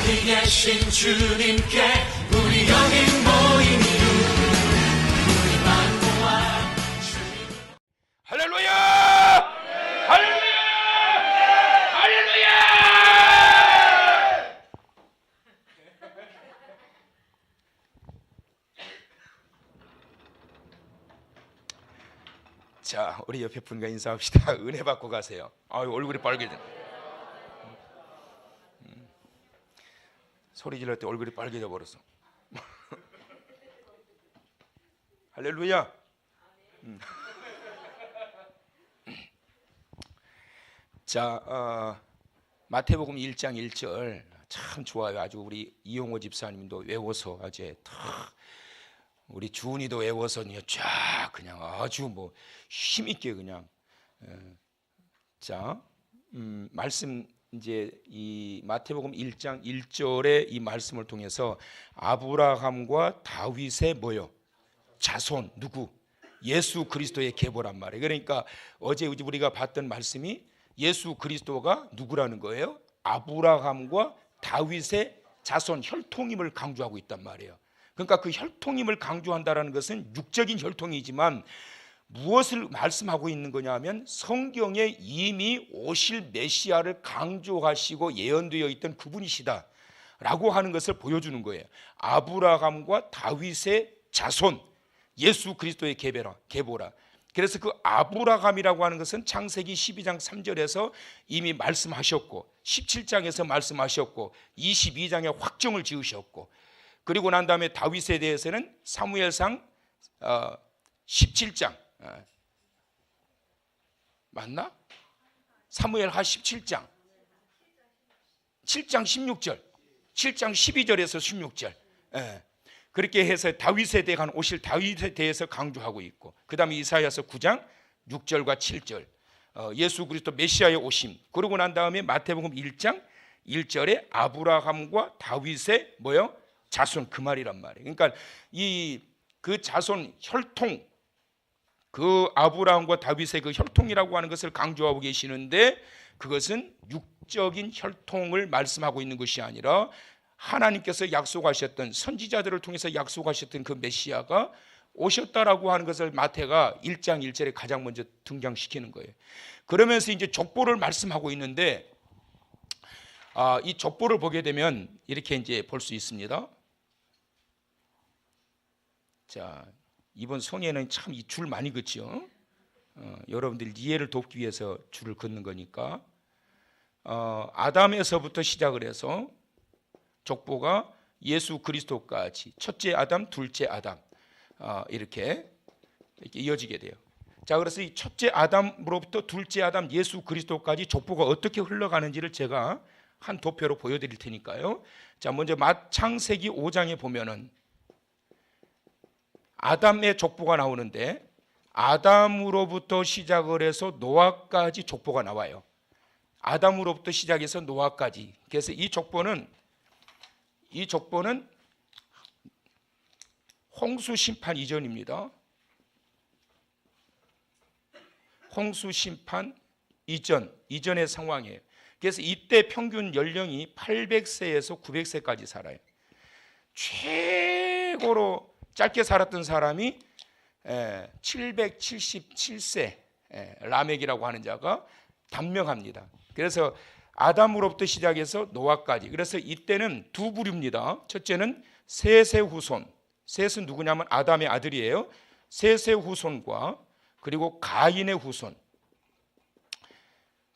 어디 계신 주님께 우리 여기 모인 이유 우리만 모아 주님. 할렐루야! 할렐루야! 할렐루야! 자, 우리 옆에 분과 인사합시다. 은혜 받고 가세요. 아유, 얼굴이 빨개져. 소리 질렀을 때 얼굴이 빨개져 버렸어. 할렐루야. 자, 마태복음 1장 1절 참 좋아요. 아주 우리 이용호 집사님도 외워서 아주 탁, 우리 주은이도 외워서 쫙 그냥 아주 뭐 힘있게 그냥. 자, 말씀 이제 이 마태복음 1장 1절의 이 말씀을 통해서 아브라함과 다윗의 뭐요? 자손 누구? 예수 그리스도의 계보란 말이에요. 그러니까 어제 우리가 봤던 말씀이 예수 그리스도가 누구라는 거예요? 아브라함과 다윗의 자손 혈통임을 강조하고 있단 말이에요. 그러니까 그 혈통임을 강조한다는 것은 육적인 혈통이지만 무엇을 말씀하고 있는 거냐면 성경에 이미 오실 메시아를 강조하시고 예언되어 있던 그분이시다 라고 하는 것을 보여주는 거예요. 아브라함과 다윗의 자손 예수 그리스도의 계보라. 그래서 그 아브라함이라고 하는 것은 창세기 12장 3절에서 이미 말씀하셨고 17장에서 말씀하셨고 22장에 확정을 지으셨고, 그리고 난 다음에 다윗에 대해서는 사무엘상 17장 맞나? 사무엘하 17장 7장 16절 7장 12절에서 16절 그렇게 해서 다윗에 대한 오실 다윗에 대해서 강조하고 있고, 그 다음에 이사야서 9장 6절과 7절 예수 그리스도 메시아의 오심, 그러고 난 다음에 마태복음 1장 1절에 아브라함과 다윗의 뭐요? 자손, 그 말이란 말이에요. 그러니까 그 자손 혈통, 그 아브라함과 다윗의 그 혈통이라고 하는 것을 강조하고 계시는데, 그것은 육적인 혈통을 말씀하고 있는 것이 아니라 하나님께서 약속하셨던, 선지자들을 통해서 약속하셨던 그 메시아가 오셨다라고 하는 것을 마태가 1장 1절에 가장 먼저 등장시키는 거예요. 그러면서 이제 족보를 말씀하고 있는데, 이 족보를 보게 되면 이렇게 이제 볼 수 있습니다. 자, 이번 성회는 참 이 줄 많이 긋죠. 여러분들 이해를 돕기 위해서 줄을 긋는 거니까. 아담에서부터 시작을 해서 족보가 예수 그리스도까지 첫째 아담, 둘째 아담 이렇게 이어지게 돼요. 자, 그래서 이 첫째 아담으로부터 둘째 아담 예수 그리스도까지 족보가 어떻게 흘러가는지를 제가 한 도표로 보여드릴 테니까요. 자, 먼저 창세기 5장에 보면은 아담의 족보가 나오는데, 아담으로부터 시작을 해서 노아까지 족보가 나와요. 아담으로부터 시작해서 노아까지. 그래서 이 족보는 홍수 심판 이전입니다. 홍수 심판 이전의 상황이에요. 그래서 이때 평균 연령이 800세에서 900세까지 살아요. 최고로 짧게 살았던 사람이 777세 라멕이라고 하는 자가 단명합니다. 그래서 아담으로부터 시작해서 노아까지. 그래서 이때는 두 부류입니다. 첫째는 셋의 후손. 셋은 누구냐면 아담의 아들이에요. 셋의 후손과 그리고 가인의 후손.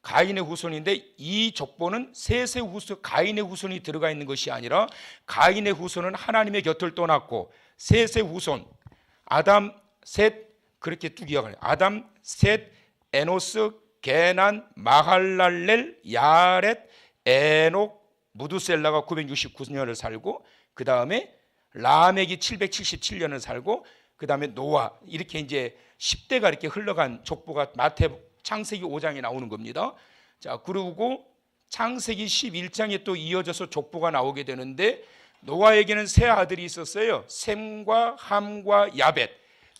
가인의 후손인데, 이 족보는 셋의 후손, 가인의 후손이 들어가 있는 것이 아니라 가인의 후손은 하나님의 곁을 떠났고, 셋의 후손 아담, 셋, 그렇게 쭉 이어가요. 아담, 셋, 에노스, 게난, 마할랄렐, 야렛, 에녹, 무두셀라가 969년을 살고, 그 다음에 라멕이 777년을 살고, 그 다음에 노아, 이렇게 이제 10대가 이렇게 흘러간 족보가 창세기 5장에 나오는 겁니다. 자, 그리고 창세기 11장에 또 이어져서 족보가 나오게 되는데, 노아에게는 세 아들이 있었어요. 셈과 함과 야벳.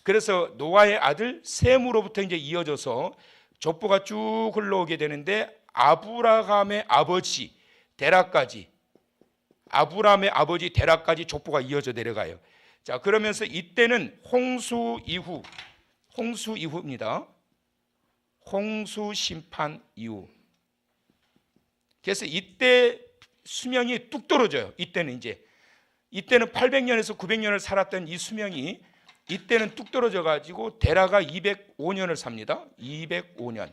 그래서 노아의 아들 셈으로부터 이제 이어져서 족보가 쭉 흘러오게 되는데, 아브라함의 아버지 데라까지, 아브라함의 아버지 데라까지 족보가 이어져 내려가요. 자, 그러면서 이때는 홍수 이후입니다. 홍수 심판 이후. 그래서 이때 수명이 뚝 떨어져요. 이때는 800년에서 900년을 살았던 이 수명이 이때는 뚝 떨어져 가지고 데라가 205년을 삽니다. 205년.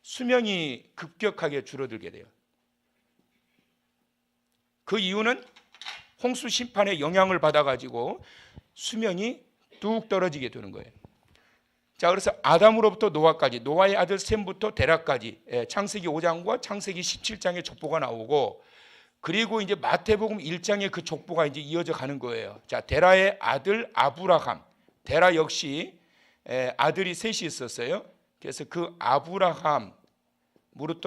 수명이 급격하게 줄어들게 돼요. 그 이유는 홍수 심판의 영향을 받아가지고 수명이 뚝 떨어지게 되는 거예요. 자, 그래서 아담으로부터 노아까지, 노아의 아들 셈부터 데라까지 창세기 5장과 창세기 17장의 족보가 나오고, 그리고 이제 마태복음 1장에 그 족보가 이제 이어져 가는 거예요. 자, 데라의 아들 아브라함, 데라 역시 아들이 셋이 있었어요. 그래서 그 아브라함으로부터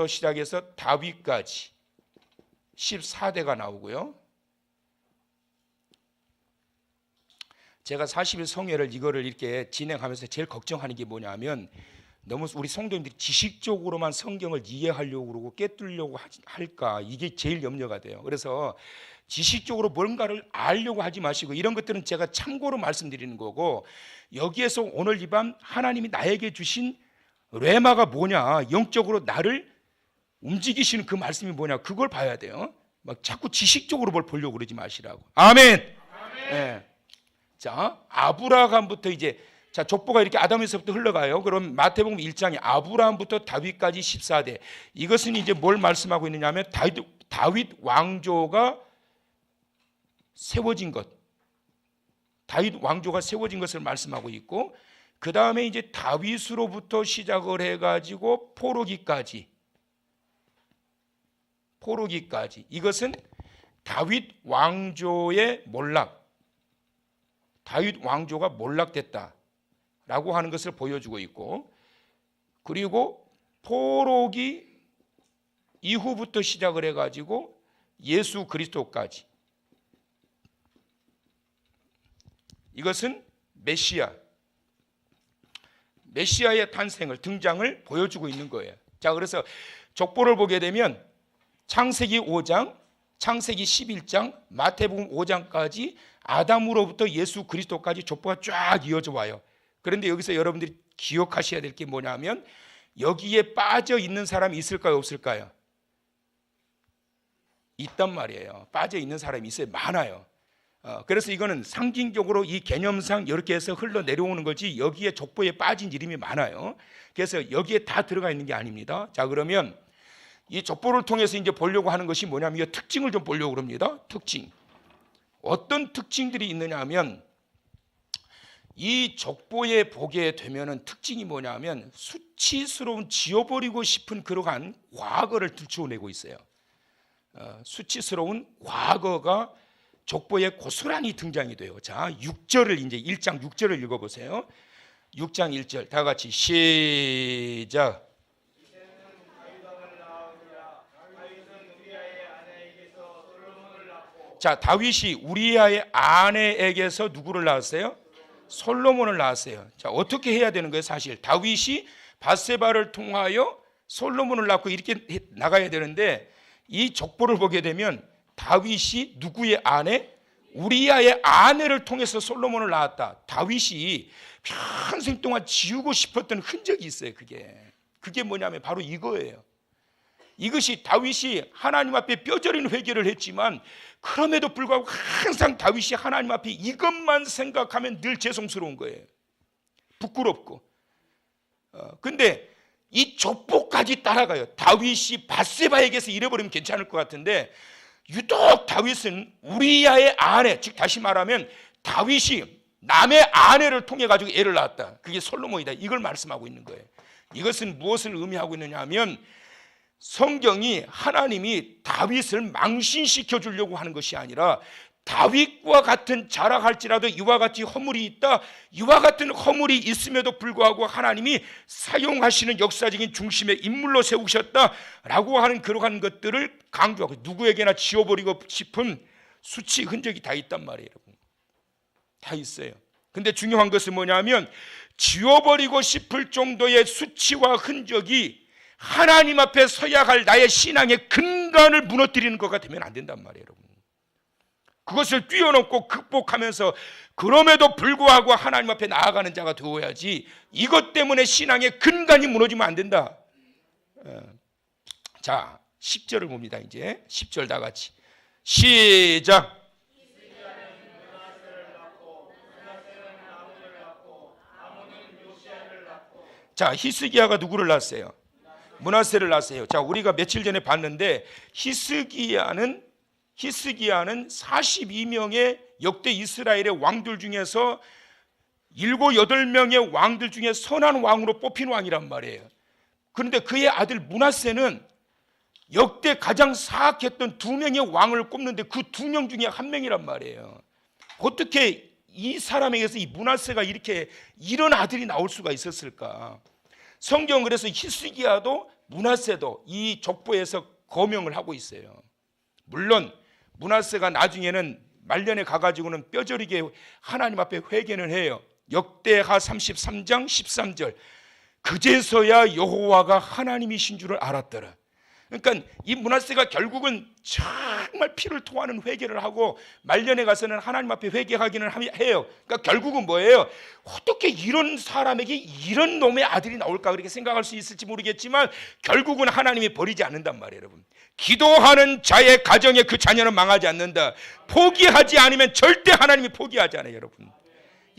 시작해서 다윗까지 14대가 나오고요. 제가 40일 성회를 이거를 이렇게 진행하면서 제일 걱정하는 게 뭐냐면, 너무 우리 성도님들이 지식적으로만 성경을 이해하려고 그러고 꿰뚫려고 할까, 이게 제일 염려가 돼요. 그래서 지식적으로 뭔가를 알려고 하지 마시고, 이런 것들은 제가 참고로 말씀드리는 거고, 여기에서 오늘 이 밤 하나님이 나에게 주신 레마가 뭐냐, 영적으로 나를 움직이시는 그 말씀이 뭐냐, 그걸 봐야 돼요. 막 자꾸 지식적으로 뭘 보려고 그러지 마시라고. 아멘. 네. 자, 아브라함부터 이제, 자, 족보가 이렇게 아담에서부터 흘러가요. 그럼 마태복음 1장에 아브라함부터 다윗까지 14대. 이것은 이제 뭘 말씀하고 있느냐면 다윗 왕조가 세워진 것, 다윗 왕조가 세워진 것을 말씀하고 있고, 그 다음에 이제 다윗으로부터 시작을 해가지고 포로기까지, 이것은 다윗 왕조의 몰락, 다윗 왕조가 몰락됐다라고 하는 것을 보여주고 있고, 그리고 포로기 이후부터 시작을 해가지고 예수 그리스도까지, 이것은 메시아의 탄생을, 등장을 보여주고 있는 거예요. 자, 그래서 족보를 보게 되면 창세기 5장, 창세기 11장, 마태복음 5장까지 아담으로부터 예수 그리스도까지 족보가 쫙 이어져 와요. 그런데 여기서 여러분들이 기억하셔야 될 게 뭐냐면, 여기에 빠져 있는 사람이 있을까요, 없을까요? 있단 말이에요. 빠져 있는 사람이 있어요. 많아요. 그래서 이거는 상징적으로 이 개념상 이렇게 해서 흘러내려오는 거지, 여기에 족보에 빠진 이름이 많아요. 그래서 여기에 다 들어가 있는 게 아닙니다. 자, 그러면 이 족보를 통해서 이제 보려고 하는 것이 뭐냐면, 이 특징을 좀 보려고 합니다. 특징. 어떤 특징들이 있느냐 하면, 이 족보에 보게 되면은 특징이 뭐냐면, 수치스러운, 지워버리고 싶은 그러한 과거를 들추어내고 있어요. 수치스러운 과거가 족보에 고스란히 등장이 돼요. 자, 6절을 이제 1장 6절을 읽어보세요. 6장 1절 다 같이 시작. 자, 다윗이 우리아의 아내에게서 누구를 낳았어요? 솔로몬을 낳았어요. 자, 어떻게 해야 되는 거예요? 사실 다윗이 밧세바를 통하여 솔로몬을 낳고 이렇게 나가야 되는데, 이 족보를 보게 되면 다윗이 누구의 아내? 우리아의 아내를 통해서 솔로몬을 낳았다. 다윗이 평생 동안 지우고 싶었던 흔적이 있어요. 그게 뭐냐면 바로 이거예요. 이것이 다윗이 하나님 앞에 뼈저린 회개를 했지만, 그럼에도 불구하고 항상 다윗이 하나님 앞에 이것만 생각하면 늘 죄송스러운 거예요. 부끄럽고. 근데 이 족보까지 따라가요. 다윗이 밧세바에게서 잃어버리면 괜찮을 것 같은데, 유독 다윗은 우리아의 아내, 즉 다시 말하면 다윗이 남의 아내를 통해 가지고 애를 낳았다. 그게 솔로몬이다. 이걸 말씀하고 있는 거예요. 이것은 무엇을 의미하고 있느냐 하면, 성경이 하나님이 다윗을 망신시켜 주려고 하는 것이 아니라, 다윗과 같은 자랑할지라도 이와 같이 허물이 있다, 이와 같은 허물이 있음에도 불구하고 하나님이 사용하시는 역사적인 중심의 인물로 세우셨다라고 하는 그러한 것들을 강조하고, 누구에게나 지워버리고 싶은 수치 흔적이 다 있단 말이에요. 여러분, 다 있어요. 근데 중요한 것은 뭐냐면, 지워버리고 싶을 정도의 수치와 흔적이 하나님 앞에 서야 할 나의 신앙의 근간을 무너뜨리는 것가 되면 안 된단 말이에요, 여러분. 그것을 뛰어넘고 극복하면서 그럼에도 불구하고 하나님 앞에 나아가는 자가 되어야지, 이것 때문에 신앙의 근간이 무너지면 안 된다. 자, 10절을 봅니다. 이제 10절 다 같이 시작. 자, 히스기야가 누구를 낳았어요? 므낫세를 낳았어요. 자, 우리가 며칠 전에 봤는데 히스기야는 42명의 역대 이스라엘의 왕들 중에서 7, 8명의 왕들 중에 선한 왕으로 뽑힌 왕이란 말이에요. 그런데 그의 아들 므낫세는 역대 가장 사악했던 2명의 왕을 꼽는데 그 2명 중에 1명이란 말이에요. 어떻게 이 사람에게서 이 므낫세가 이런 아들이 나올 수가 있었을까? 성경은 그래서 히스기야도 므낫세도 이 족보에서 거명을 하고 있어요. 물론 므낫세가 나중에는 말년에 가가지고는 뼈저리게 하나님 앞에 회개는 해요. 역대하 33장 13절 그제서야 여호와가 하나님이신 줄을 알았더라. 그러니까 이 므낫세가 결국은 정말 피를 토하는 회개를 하고 말년에 가서는 하나님 앞에 회개하기는 해요. 그러니까 결국은 뭐예요? 어떻게 이런 사람에게 이런 놈의 아들이 나올까 그렇게 생각할 수 있을지 모르겠지만 결국은 하나님이 버리지 않는단 말이에요, 여러분. 기도하는 자의 가정에 그 자녀는 망하지 않는다. 포기하지 않으면 절대 하나님이 포기하지 않아요, 여러분.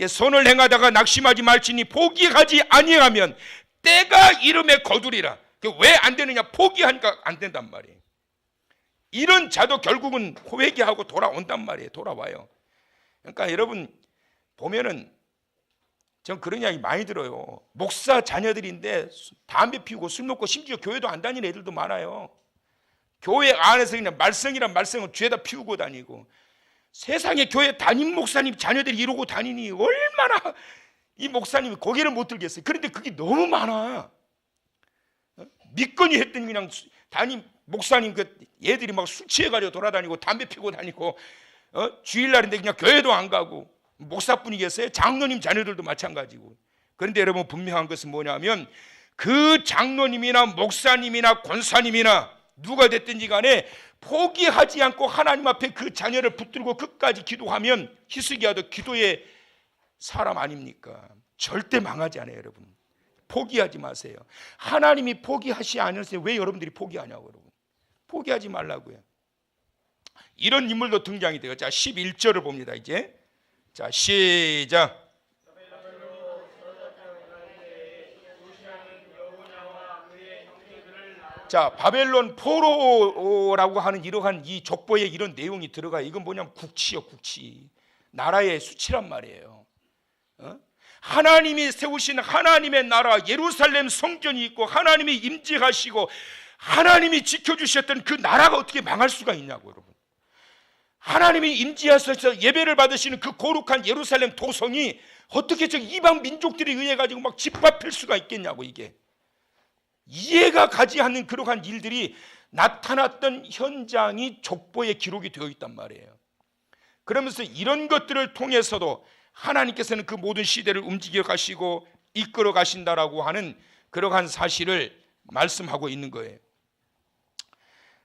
선을 행하다가 낙심하지 말지니 포기하지 아니하면 때가 이름에 거두리라. 왜 안 되느냐? 포기하니까 안 된단 말이에요. 이런 자도 결국은 회개하고 돌아온단 말이에요. 돌아와요. 그러니까 여러분 보면은 전 그런 이야기 많이 들어요. 목사 자녀들인데 담배 피우고 술 먹고 심지어 교회도 안 다니는 애들도 많아요. 교회 안에서 그냥 말썽이란 말썽을 죄다 피우고 다니고, 세상에 교회 담임 목사님 자녀들이 이러고 다니니 얼마나 이 목사님이 고개를 못 들겠어요. 그런데 그게 너무 많아. 믿거니 했더니 그냥 담임 목사님 얘들이 막 술 취해가지고 돌아다니고 담배 피우고 다니고, 주일날인데 그냥 교회도 안 가고, 목사뿐이겠어요? 장로님 자녀들도 마찬가지고. 그런데 여러분 분명한 것은 뭐냐면 그 장로님이나 목사님이나 권사님이나 누가 됐든지 간에 포기하지 않고 하나님 앞에 그 자녀를 붙들고 끝까지 기도하면 히스기야도 기도의 사람 아닙니까? 절대 망하지 않아요, 여러분. 포기하지 마세요. 하나님이 포기하시 않으세요. 왜 여러분들이 포기하냐고, 여러분. 포기하지 말라고요. 이런 인물도 등장이 돼요. 자, 11절을 봅니다. 이제 자, 시작. 자, 바벨론 포로라고 하는 이러한 이 족보에 이런 내용이 들어가요. 이건 뭐냐면 국치요, 국치. 나라의 수치란 말이에요. 하나님이 세우신 하나님의 나라 예루살렘 성전이 있고 하나님이 임재하시고 하나님이 지켜주셨던 그 나라가 어떻게 망할 수가 있냐고, 여러분. 하나님이 임재하셔서 예배를 받으시는 그 거룩한 예루살렘 도성이 어떻게 저 이방 민족들에 의해 가지고 막 짓밟힐 수가 있겠냐고. 이게 이해가 가지 않는 그러한 일들이 나타났던 현장이 족보에 기록이 되어 있단 말이에요. 그러면서 이런 것들을 통해서도 하나님께서는 그 모든 시대를 움직여 가시고 이끌어 가신다라고 하는 그러한 사실을 말씀하고 있는 거예요.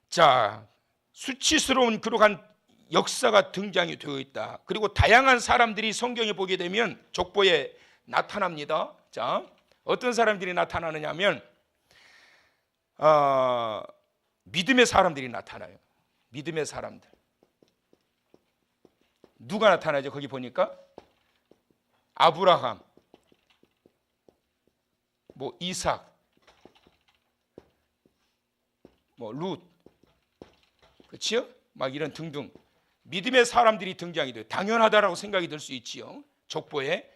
자, 수치스러운 그러한 역사가 등장이 되어 있다. 그리고 다양한 사람들이 성경에 보게 되면 족보에 나타납니다. 자, 어떤 사람들이 나타나느냐면 믿음의 사람들이 나타나요. 믿음의 사람들. 누가 나타나죠? 거기 보니까 아브라함, 뭐 이삭, 뭐 룻, 그렇죠? 막 이런 등등 믿음의 사람들이 등장이 돼요. 당연하다라고 생각이 들 수 있지요, 족보에.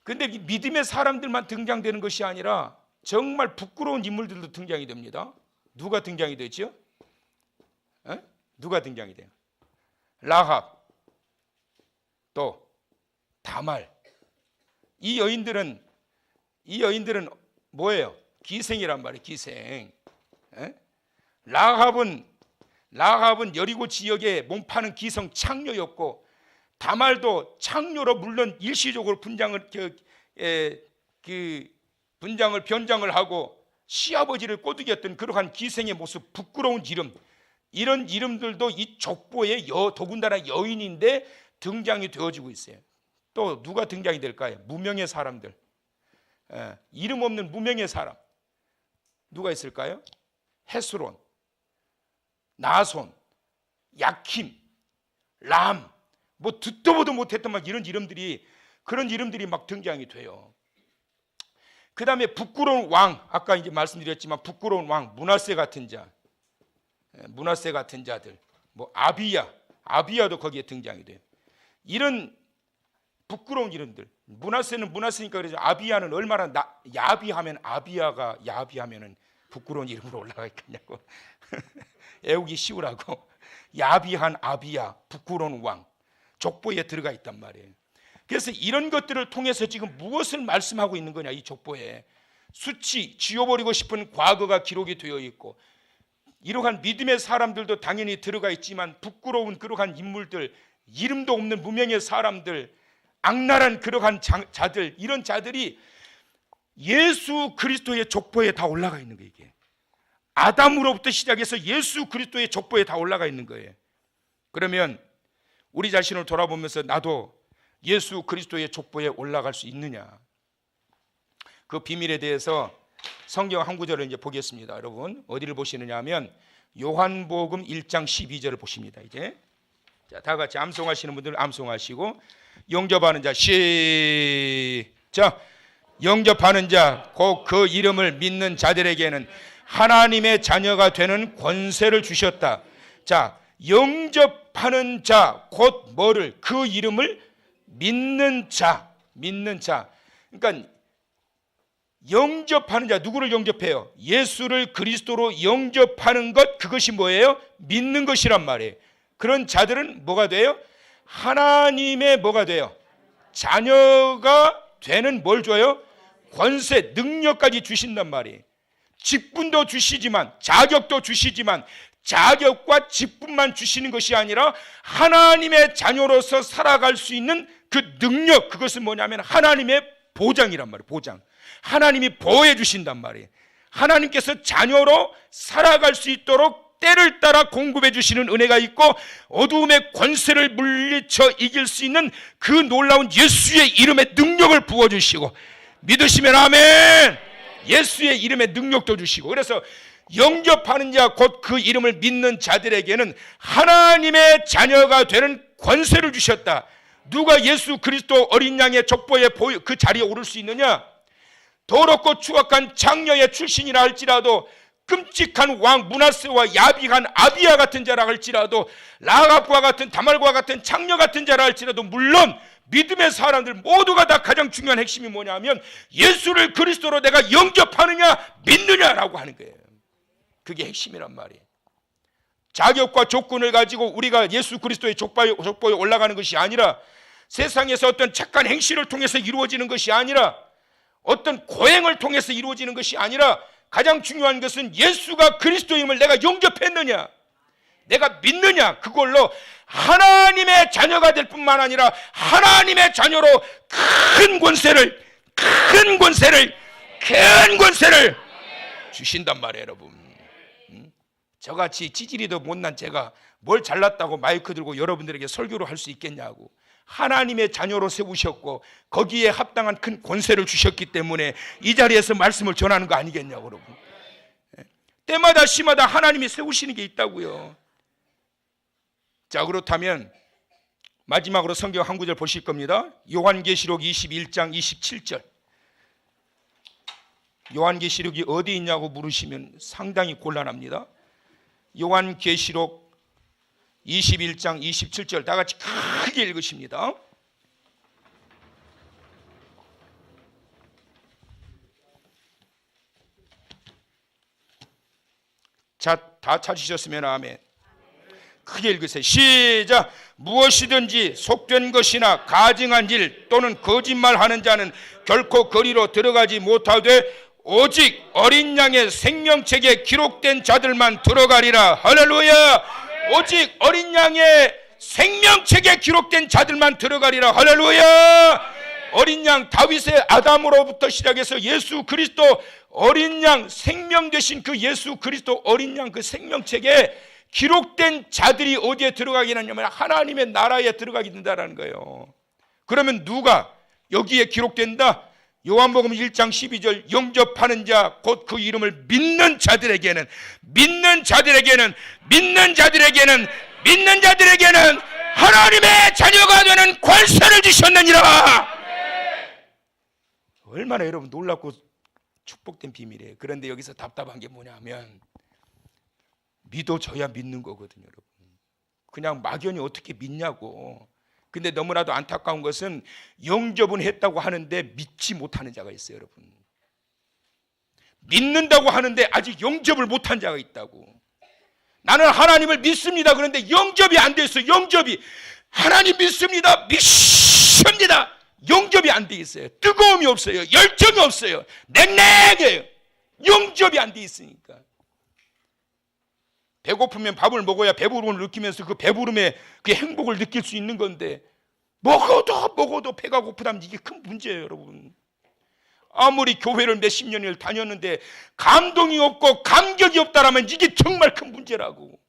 근데 믿음의 사람들만 등장되는 것이 아니라 정말 부끄러운 인물들도 등장이 됩니다. 누가 등장이 되죠? 누가 등장이 돼요? 라합, 또 다말. 이 여인들은 뭐예요? 기생이란 말이에요. 기생. 라합은 여리고 지역에 몸파는 기성 창녀였고, 다말도 창녀로 물론 일시적으로 변장을 하고 시아버지를 꼬드겼던 그러한 기생의 모습, 부끄러운 이름, 이런 이름들도 이 족보의 더군다나 여인인데 등장이 되어지고 있어요. 또 누가 등장이 될까요? 무명의 사람들, 이름 없는 무명의 사람 누가 있을까요? 헤스론, 나손, 야킴, 람, 뭐 듣도 보도 못했던 막 이런 이름들이, 그런 이름들이 막 등장이 돼요. 그 다음에 부끄러운 왕, 아까 이제 말씀드렸지만 부끄러운 왕, 므낫세 같은 자, 므낫세 같은 자들, 뭐 아비야도 거기에 등장이 돼요. 이런 부끄러운 이름들. 므낫세는 므낫세니까 그러죠. 아비야는 얼마나 야비하면, 아비야가 야비하면은 부끄러운 이름으로 올라가 있겠냐고. 애우기 쉬우라고. 야비한 아비야, 부끄러운 왕, 족보에 들어가 있단 말이에요. 그래서 이런 것들을 통해서 지금 무엇을 말씀하고 있는 거냐, 이 족보에. 수치, 지워버리고 싶은 과거가 기록이 되어 있고, 이러한 믿음의 사람들도 당연히 들어가 있지만 부끄러운 그러한 인물들, 이름도 없는 무명의 사람들, 악랄한 그러한 자들, 이런 자들이 예수 그리스도의 족보에 다 올라가 있는 거예요. 이게 아담으로부터 시작해서 예수 그리스도의 족보에 다 올라가 있는 거예요. 그러면 우리 자신을 돌아보면서 나도 예수 그리스도의 족보에 올라갈 수 있느냐, 그 비밀에 대해서 성경 한 구절을 이제 보겠습니다. 여러분 어디를 보시느냐 하면 요한복음 1장 12절을 보십니다. 이제 자, 다 같이 암송하시는 분들 암송하시고, 영접하는 자 시작. 영접하는 자 곧 그 이름을 믿는 자들에게는 하나님의 자녀가 되는 권세를 주셨다. 자, 영접하는 자 곧 뭐를? 그 이름을 믿는 자, 믿는 자. 그러니까 영접하는 자, 누구를 영접해요? 예수를 그리스도로 영접하는 것, 그것이 뭐예요? 믿는 것이란 말이에요. 그런 자들은 뭐가 돼요? 하나님의 뭐가 돼요? 자녀가 되는 뭘 줘요? 권세, 능력까지 주신단 말이에요. 직분도 주시지만, 자격도 주시지만, 자격과 직분만 주시는 것이 아니라 하나님의 자녀로서 살아갈 수 있는 그 능력, 그것은 뭐냐면 하나님의 보장이란 말이에요. 보장. 하나님이 보호해 주신단 말이에요. 하나님께서 자녀로 살아갈 수 있도록 때를 따라 공급해 주시는 은혜가 있고, 어두움의 권세를 물리쳐 이길 수 있는 그 놀라운 예수의 이름의 능력을 부어주시고, 믿으시면 아멘. 예수의 이름의 능력도 주시고, 그래서 영접하는 자 곧 그 이름을 믿는 자들에게는 하나님의 자녀가 되는 권세를 주셨다. 누가 예수 그리스도 어린 양의 족보에 그 자리에 오를 수 있느냐? 더럽고 추악한 장녀의 출신이라 할지라도, 끔찍한 왕 므낫세와 야비한 아비야 같은 자라 할지라도, 라갑과 같은 다말과 같은 장녀 같은 자라 할지라도, 물론 믿음의 사람들 모두가 다 가장 중요한 핵심이 뭐냐면 예수를 그리스도로 내가 영접하느냐 믿느냐라고 하는 거예요. 그게 핵심이란 말이에요. 자격과 조건을 가지고 우리가 예수 그리스도의 족보에 올라가는 것이 아니라, 세상에서 어떤 착한 행실을 통해서 이루어지는 것이 아니라, 어떤 고행을 통해서 이루어지는 것이 아니라, 가장 중요한 것은 예수가 그리스도임을 내가 영접했느냐, 내가 믿느냐, 그걸로 하나님의 자녀가 될 뿐만 아니라 하나님의 자녀로 큰 권세를 주신단 말이에요. 여러분, 저같이 찌질이도 못난 제가 뭘 잘났다고 마이크 들고 여러분들에게 설교를 할 수 있겠냐고. 하나님의 자녀로 세우셨고 거기에 합당한 큰 권세를 주셨기 때문에 이 자리에서 말씀을 전하는 거 아니겠냐고. 여러분, 때마다 시마다 하나님이 세우시는 게 있다고요. 자, 그렇다면 마지막으로 성경 한 구절 보실 겁니다. 요한계시록 21장 27절. 요한계시록이 어디 있냐고 물으시면 상당히 곤란합니다. 요한계시록 21장 27절 다 같이 크게 읽으십니다. 자, 다 찾으셨으면 아멘. 크게 읽으세요. 시작. 무엇이든지 속된 것이나 가증한 일 또는 거짓말하는 자는 결코 거리로 들어가지 못하되 오직 어린 양의 생명책에 기록된 자들만 들어가리라. 할렐루야. 오직 어린 양의 생명책에 기록된 자들만 들어가리라. 할렐루야. 어린 양 다윗의 아담으로부터 시작해서 예수 그리스도 어린 양, 생명 되신 그 예수 그리스도 어린 양 그 생명책에 기록된 자들이 어디에 들어가게 되냐면 하나님의 나라에 들어가게 된다는 거예요. 그러면 누가 여기에 기록된다? 요한복음 1장 12절 영접하는 자 곧 그 이름을 믿는 자들에게는 하나님의 자녀가 되는 권세를 주셨느니라. 얼마나 여러분 놀랍고 축복된 비밀이에요. 그런데 여기서 답답한 게 뭐냐면 믿어져야 믿는 거거든요, 여러분. 그냥 막연히 어떻게 믿냐고. 근데 너무나도 안타까운 것은 영접은 했다고 하는데 믿지 못하는 자가 있어요, 여러분. 믿는다고 하는데 아직 영접을 못한 자가 있다고. 나는 하나님을 믿습니다. 그런데 영접이 안 돼 있어요. 영접이. 하나님 믿습니다. 믿습니다. 영접이 안 돼 있어요. 뜨거움이 없어요. 열정이 없어요. 냉랭해요. 영접이 안 돼 있으니까. 배고프면 밥을 먹어야 배부름을 느끼면서 그 배부름의 그 행복을 느낄 수 있는 건데 먹어도 배가 고프다면 이게 큰 문제예요, 여러분. 아무리 교회를 몇십 년을 다녔는데 감동이 없고 감격이 없다라면 이게 정말 큰 문제라고.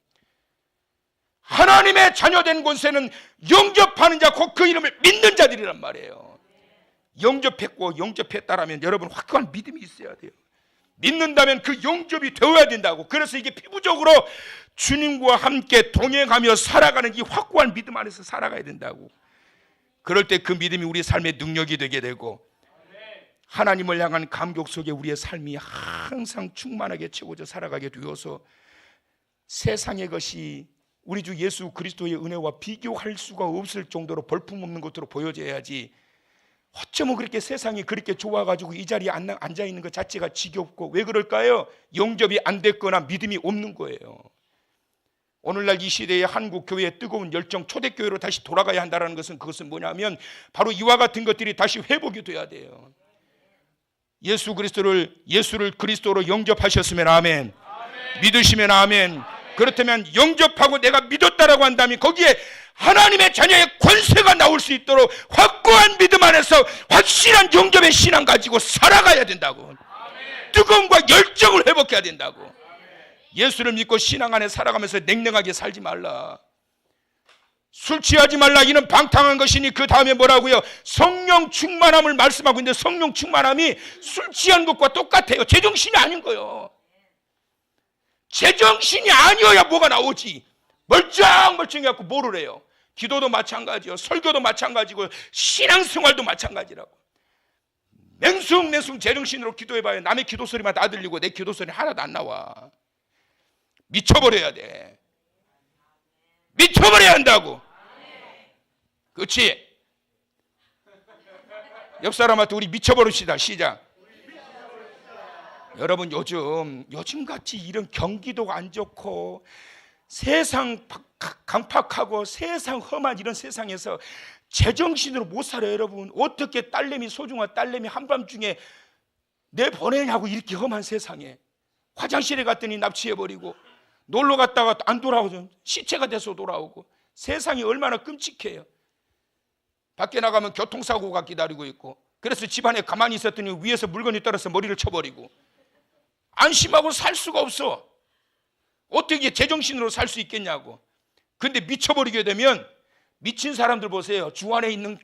하나님의 자녀된 권세는 영접하는 자 곧 그 이름을 믿는 자들이란 말이에요. 영접했고 영접했다라면 여러분 확고한 믿음이 있어야 돼요. 믿는다면 그 영접이 되어야 된다고. 그래서 이게 피부적으로 주님과 함께 동행하며 살아가는 이 확고한 믿음 안에서 살아가야 된다고. 그럴 때 그 믿음이 우리 삶의 능력이 되게 되고 하나님을 향한 감격 속에 우리의 삶이 항상 충만하게 채워져 살아가게 되어서 세상의 것이 우리 주 예수 그리스도의 은혜와 비교할 수가 없을 정도로 볼품없는 것으로 보여져야지. 어쩌면 그렇게 세상이 그렇게 좋아가지고 이 자리에 앉아있는 것 자체가 지겹고. 왜 그럴까요? 영접이 안 됐거나 믿음이 없는 거예요. 오늘날 이 시대에 한국 교회의 뜨거운 열정, 초대교회로 다시 돌아가야 한다는 것은 그것은 뭐냐면 바로 이와 같은 것들이 다시 회복이 돼야 돼요. 예수를 그리스도로 영접하셨으면 아멘. 믿으시면 아멘. 그렇다면 영접하고 내가 믿었다라고 한다면 거기에 하나님의 자녀의 권세가 나올 수 있도록 확고한 믿음 안에서 확실한 영접의 신앙 가지고 살아가야 된다고. 뜨거움과 열정을 회복해야 된다고. 예수를 믿고 신앙 안에 살아가면서 냉랭하게 살지 말라. 술 취하지 말라. 이는 방탕한 것이니 그 다음에 뭐라고요? 성령 충만함을 말씀하고 있는데 성령 충만함이 술 취한 것과 똑같아요. 제정신이 아닌 거예요. 제정신이 아니어야 뭐가 나오지. 멀쩡해갖고 뭐를 해요? 기도도 마찬가지요. 설교도 마찬가지고 신앙생활도 마찬가지라고. 맹숭맹숭 제정신으로 기도해봐요. 남의 기도 소리만 다 들리고 내 기도 소리 하나도 안 나와. 미쳐버려야 돼. 미쳐버려야 한다고. 그렇지? 옆 사람한테 우리 미쳐버립시다. 시작. 여러분 요즘 같이 이런 경기도가 안 좋고 세상 강팍하고 세상 험한 이런 세상에서 제정신으로 못 살아요. 여러분 어떻게 소중한 딸내미 한밤중에 내보내냐고. 이렇게 험한 세상에 화장실에 갔더니 납치해버리고 놀러 갔다가 안 돌아오죠. 시체가 돼서 돌아오고. 세상이 얼마나 끔찍해요. 밖에 나가면 교통사고가 기다리고 있고. 그래서 집안에 가만히 있었더니 위에서 물건이 떨어져서 머리를 쳐버리고. 안심하고 살 수가 없어. 어떻게 제정신으로 살 수 있겠냐고. 근데 미쳐버리게 되면 미친 사람들 보세요. 주 안에 있는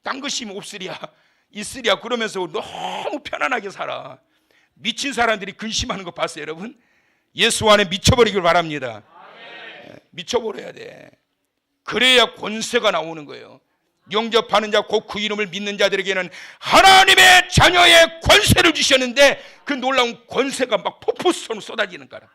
딴 것이 없으랴 있으랴 그러면서 너무 편안하게 살아. 미친 사람들이 근심하는 거 봤어요, 여러분? 예수 안에 미쳐버리길 바랍니다. 미쳐버려야 돼. 그래야 권세가 나오는 거예요. 영접하는 자 곧 그 이름을 믿는 자들에게는 하나님의 자녀의 권세를 주셨는데 그 놀라운 권세가 막 폭포수처럼 쏟아지는 거라.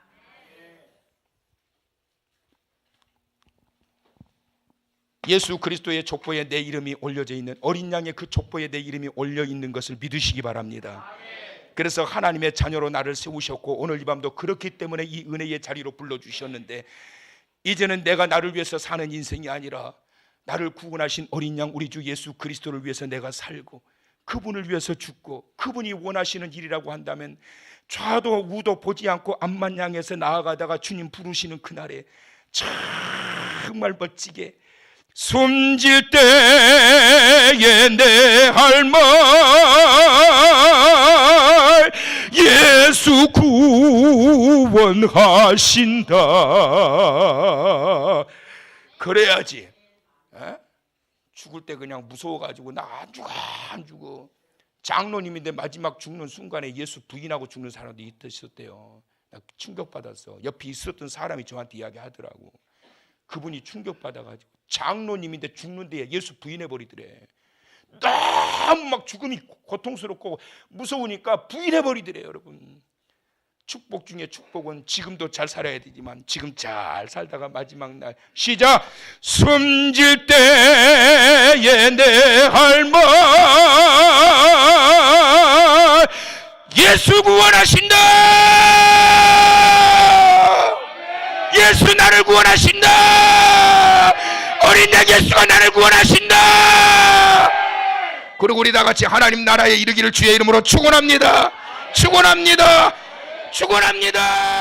예수 그리스도의 족보에 내 이름이 올려져 있는, 어린 양의 그 족보에 내 이름이 올려 있는 것을 믿으시기 바랍니다. 그래서 하나님의 자녀로 나를 세우셨고 오늘 이 밤도 그렇기 때문에 이 은혜의 자리로 불러주셨는데 이제는 내가 나를 위해서 사는 인생이 아니라 나를 구원하신 어린 양 우리 주 예수 그리스도를 위해서 내가 살고 그분을 위해서 죽고 그분이 원하시는 일이라고 한다면 좌도 우도 보지 않고 앞만 향해서 나아가다가 주님 부르시는 그날에 정말 멋지게 숨질 때에 내 할 말 예수 구원하신다. 그래야지. 에? 죽을 때 그냥 무서워가지고 나 안 죽어 안 죽어. 장로님인데 마지막 죽는 순간에 예수 부인하고 죽는 사람도 있었대요. 나 충격받았어. 옆에 있었던 사람이 저한테 이야기하더라고. 그분이 충격받아가지고 장로님인데 죽는데 예수 부인해버리더래. 너무 막 죽음이 고통스럽고 무서우니까 부인해버리더래요. 여러분, 축복 중에 축복은 지금도 잘 살아야 되지만 지금 잘 살다가 마지막 날 시작. 숨질 때에 내 할 말 예수 구원하신다. 예수 나를 구원하신다. 어린 양 예수가 나를 구원하신다. 그리고 우리 다 같이 하나님 나라에 이르기를 주의 이름으로 축원합니다. 축원합니다. 축원합니다.